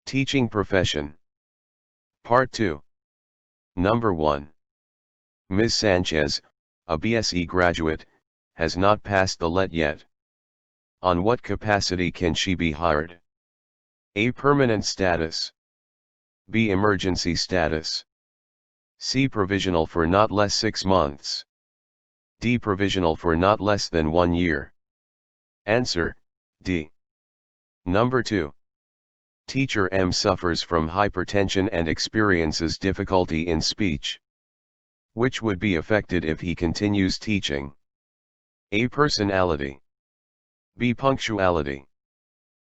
Teaching profession. Part 2. Number 1. Ms. Sanchez, a BSc graduate, has not passed the LET yet. On what capacity can she be hired? A. Permanent status. B. Emergency status. C. Provisional for not less 6 months. D. Provisional for not less than 1 year. Answer, D. Number 2. Teacher M suffers from hypertension and experiences difficulty in speech. Which would be affected if he continues teaching? A. Personality. B. Punctuality.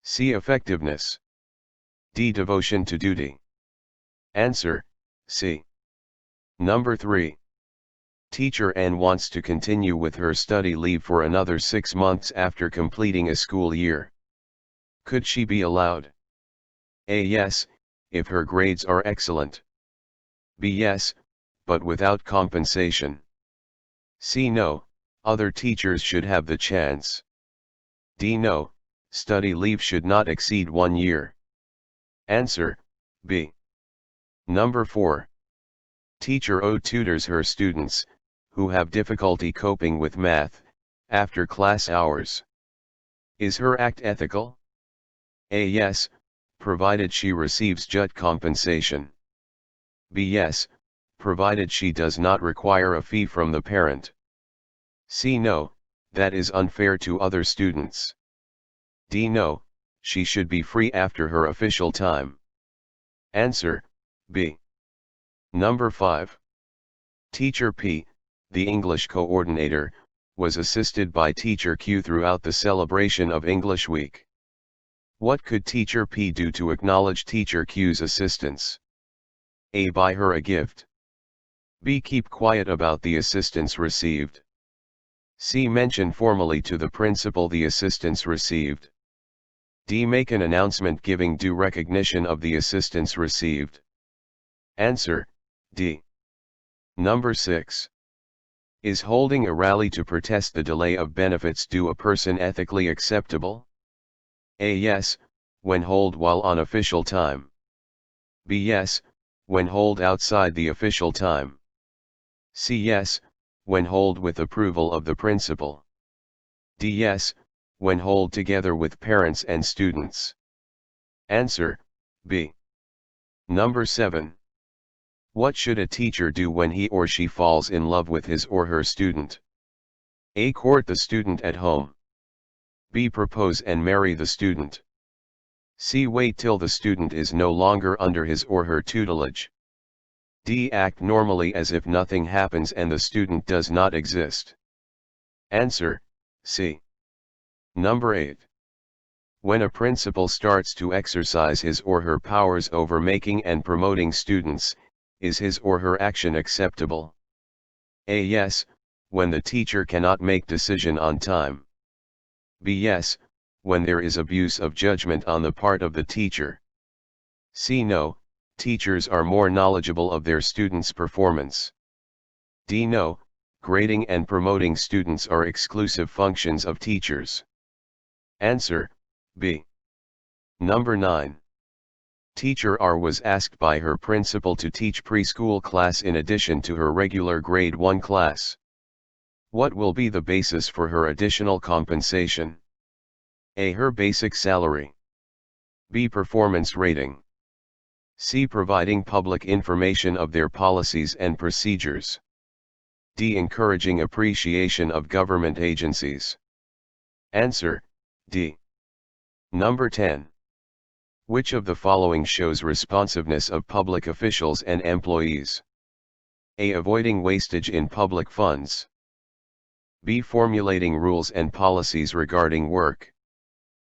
C. Effectiveness. D. Devotion to duty. Answer, C. Number 3. Teacher N wants to continue with her study leave for another 6 months after completing a school year. Could she be allowed? A. Yes, if her grades are excellent. B. Yes, but without compensation. C. No, other teachers should have the chance. D. No, study leave should not exceed 1 year. Answer, B. Number 4. Teacher O tutors her students, who have difficulty coping with math, after class hours. Is her act ethical? A. Yes, provided she receives just compensation. B. Yes, provided she does not require a fee from the parent. C. No, that is unfair to other students. D. No, she should be free after her official time. Answer, B. Number 5. Teacher P, the English coordinator, was assisted by Teacher Q throughout the celebration of English Week. What could Teacher P do to acknowledge Teacher Q's assistance? A. Buy her a gift. B. Keep quiet about the assistance received. C. Mention formally to the principal the assistance received. D. Make an announcement giving due recognition of the assistance received. Answer, D. Number 6. Is holding a rally to protest the delay of benefits due a person ethically acceptable? A. Yes, when hold while on official time. B. Yes, when hold outside the official time. C. Yes, when hold with approval of the principal. D. Yes, when hold together with parents and students. Answer, B. Number 7. What should a teacher do when he or she falls in love with his or her student? A. Court the student at home. B. Propose and marry the student. C. Wait till the student is no longer under his or her tutelage. D. Act normally as if nothing happens and the student does not exist. Answer, C. Number 8. When a principal starts to exercise his or her powers over making and promoting students, is his or her action acceptable? A. Yes, when the teacher cannot make decision on time. B. Yes, when there is abuse of judgment on the part of the teacher. C. No, teachers are more knowledgeable of their students' performance. D. No, grading and promoting students are exclusive functions of teachers. Answer, B. Number 9. Teacher R was asked by her principal to teach preschool class in addition to her regular grade 1 class. What will be the basis for her additional compensation? A. Her basic salary. B. Performance rating. C. Providing public information of their policies and procedures. D. Encouraging appreciation of government agencies. Answer, D. Number 10. Which of the following shows responsiveness of public officials and employees? A. Avoiding wastage in public funds. B. Formulating rules and policies regarding work.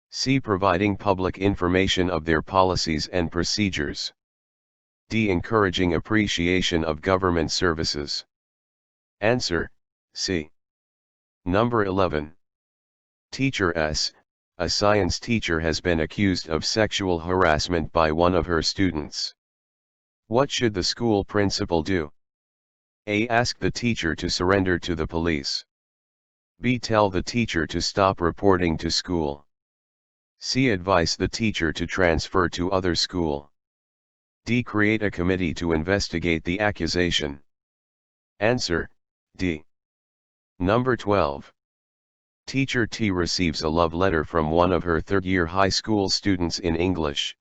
C. Providing public information of their policies and procedures. D. Encouraging appreciation of government services. Answer, C. Number 11. Teacher S, a science teacher, has been accused of sexual harassment by one of her students. What should the school principal do? A. Ask the teacher to surrender to the police. B. Tell the teacher to stop reporting to school. C. Advise the teacher to transfer to other school. D. Create a committee to investigate the accusation. Answer, D. Number 12. Teacher T receives a love letter from one of her third-year high school students in English.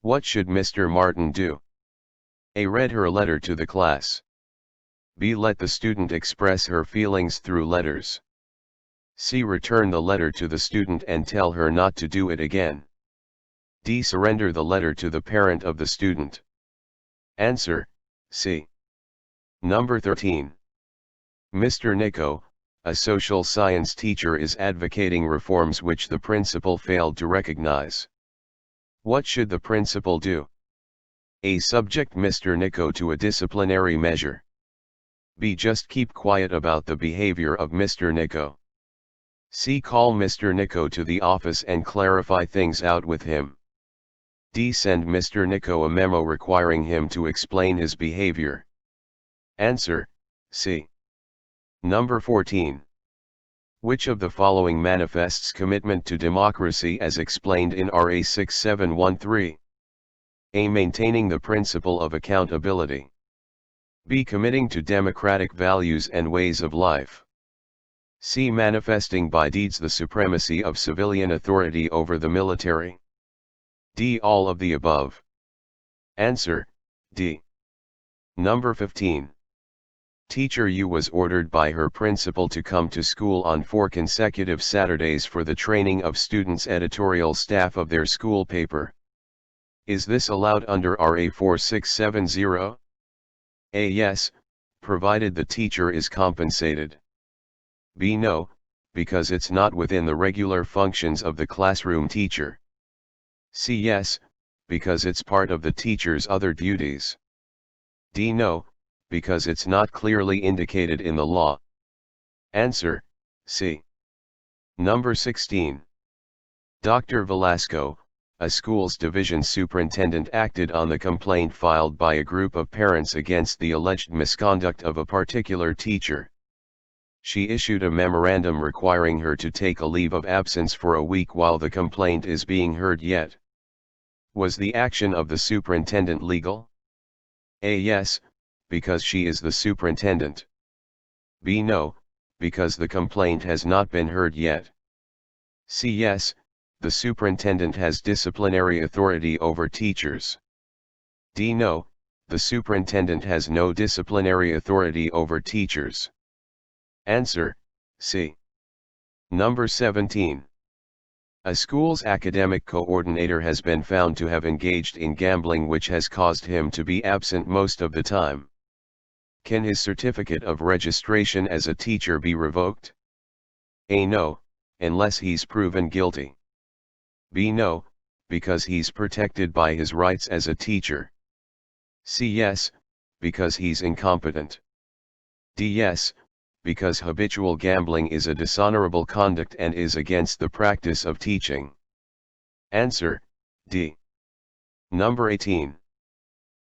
What should Mr. Martin do? A. Read her letter to the class. B. Let the student express her feelings through letters. C. Return the letter to the student and tell her not to do it again. D. Surrender the letter to the parent of the student. Answer, C. Number 13. Mr. Nico, a social science teacher, is advocating reforms which the principal failed to recognize. What should the principal do? A. Subject Mr. Nico to a disciplinary measure. B. Just keep quiet about the behavior of Mr. Nico. C. Call Mr. Nico to the office and clarify things out with him. D. Send Mr. Nico a memo requiring him to explain his behavior. Answer, C. Number 14. Which of the following manifests commitment to democracy as explained in RA 6713? A. Maintaining the principle of accountability. B. Committing to democratic values and ways of life. C. Manifesting by deeds the supremacy of civilian authority over the military. D. All of the above. Answer, D. Number 15. Teacher U was ordered by her principal to come to school on 4 consecutive Saturdays for the training of students' editorial staff of their school paper. Is this allowed under RA 4670? A. Yes, provided the teacher is compensated. B. No, because it's not within the regular functions of the classroom teacher. C. Yes, because it's part of the teacher's other duties. D. No, because it's not clearly indicated in the law. Answer, C. Number 16. Dr. Velasco, a school's division superintendent, acted on the complaint filed by a group of parents against the alleged misconduct of a particular teacher. She issued a memorandum requiring her to take a leave of absence for a week while the complaint is being heard yet. Was the action of the superintendent legal? A. Yes, because she is the superintendent. B. No, because the complaint has not been heard yet. C. Yes, the superintendent has disciplinary authority over teachers. D. No, the superintendent has no disciplinary authority over teachers. Answer, C. Number 17. A school's academic coordinator has been found to have engaged in gambling, which has caused him to be absent most of the time. Can his certificate of registration as a teacher be revoked? A. No, unless he's proven guilty. B. No, because he's protected by his rights as a teacher. C. Yes, because he's incompetent. D. Yes, because habitual gambling is a dishonorable conduct and is against the practice of teaching. Answer, D. Number 18.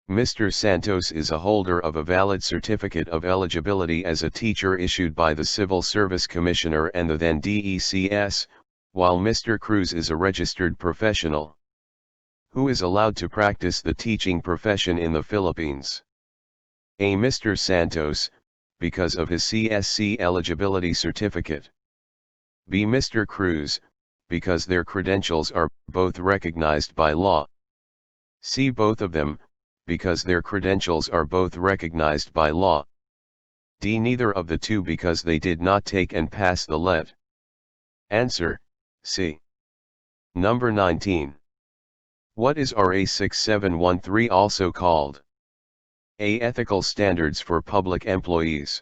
Mr. Santos is a holder of a valid certificate of eligibility as a teacher issued by the Civil Service Commissioner and the then DECS, while Mr. Cruz is a registered professional. Who is allowed to practice the teaching profession in the Philippines? A. Mr. Santos, because of his CSC eligibility certificate. B. Mr. Cruz, because their credentials are both recognized by law. C. Both of them, because their credentials are both recognized by law. D. Neither of the two, because they did not take and pass the LET. Answer, C. Number 19. What is RA 6713 also called? A. Ethical Standards for Public Employees.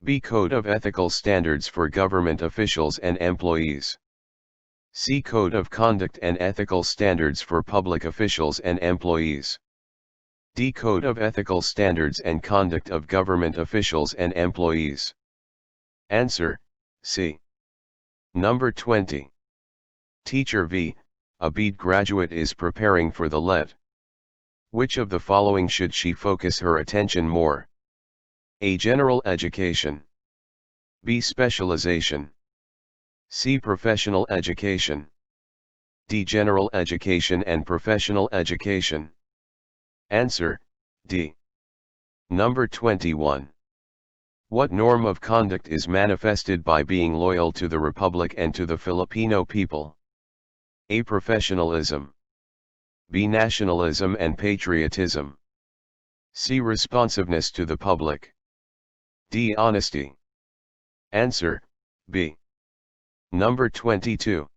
B. Code of Ethical Standards for Government Officials and Employees. C. Code of Conduct and Ethical Standards for Public Officials and Employees. D. Code of Ethical Standards and Conduct of Government Officials and Employees. Answer, C. Number 20. Teacher V, a BEd graduate, is preparing for the LET. Which of the following should she focus her attention more? A. General education. B. Specialization. C. Professional education. D. General education and professional education. Answer, D. Number 21. What norm of conduct is manifested by being loyal to the Republic and to the Filipino people? A. Professionalism. B. Nationalism and patriotism. C. Responsiveness to the public. D. Honesty. Answer, B. Number 22.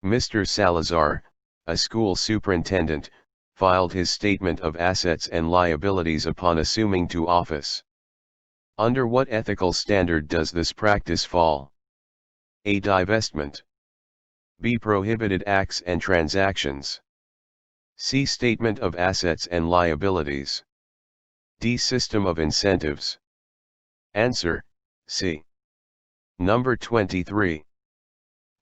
Mr. Salazar, a school superintendent, filed his statement of assets and liabilities upon assuming to office. Under what ethical standard does this practice fall? A. Divestment. B. Prohibited acts and transactions. C. Statement of assets and liabilities. D. System of incentives. Answer, C. Number 23.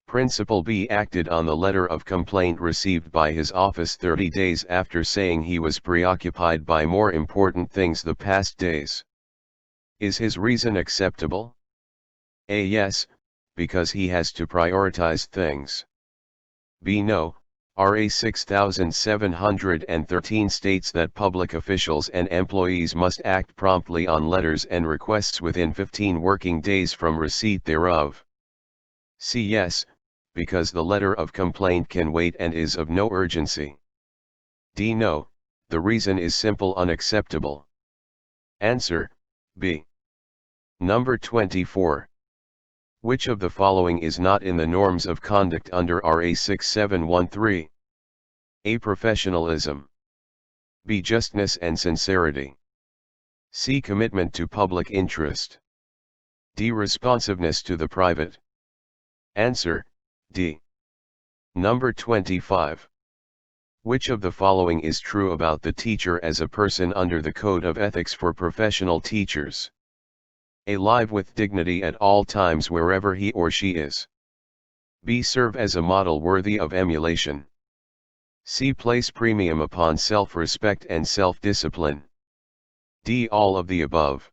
Principal B acted on the letter of complaint received by his office 30 days after saying he was preoccupied by more important things the past days. Is his reason acceptable? A. Yes, because he has to prioritize things. B. No, RA 6713 states that public officials and employees must act promptly on letters and requests within 15 working days from receipt thereof. C. Yes, because the letter of complaint can wait and is of no urgency. D. No, the reason is simple unacceptable. Answer, B. Number 24. Which of the following is not in the norms of conduct under RA 6713? A. Professionalism. B. Justness and sincerity. C. Commitment to public interest. D. Responsiveness to the private. Answer, D. Number 25. Which of the following is true about the teacher as a person under the Code of Ethics for Professional Teachers? A. Live with dignity at all times wherever he or she is. B. Serve as a model worthy of emulation. C. Place premium upon self-respect and self-discipline. D. All of the above.